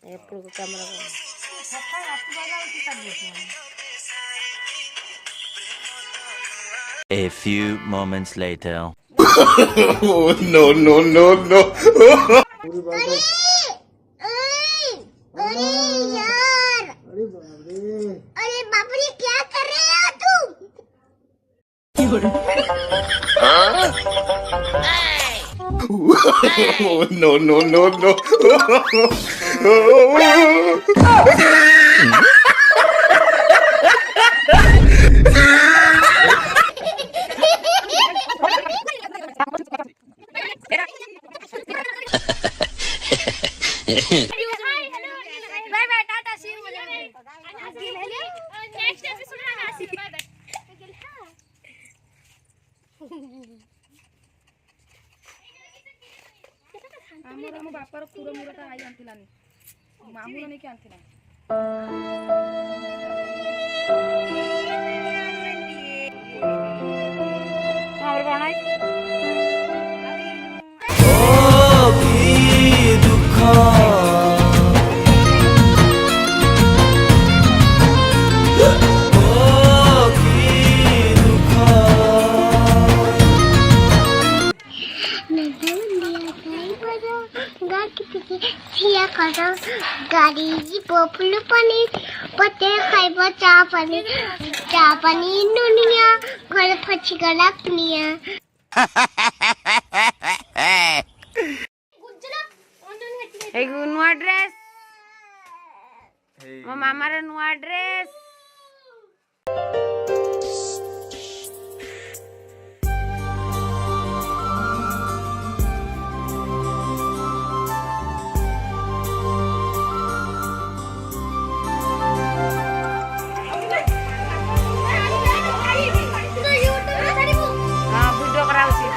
ఎప్పుడు camera A few moments later. Oh, no, no, no, no. अरे बाप रे क्या कर रहे हो तुम? Oh, no, no, no, no. Bye bye tata see you next episode में आसी बाय बाय ଆମର ଆମ ବାପାର କୁର ମୁରଟା ଆଇ ଆଣିଥିଲାନି ମାମୁଁ ନେଇକି ଆଣିଥିଲା ଆମର କଣ गाड़ी पोपलू पानी पते खाइब चा पानी नुनिया घर फची गला पनिया এই নুয়া ড্রেস ମୋ ମାମାର ନୂଆ ଡ୍ରେସ୍ ଭିଡ଼ିଓ କରାଉଛି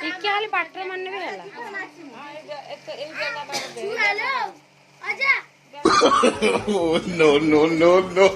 ଟିକେ ଖାଲି ବାଟରେ ମାନେ ବି ହେଲା Oh, no, no, no, no.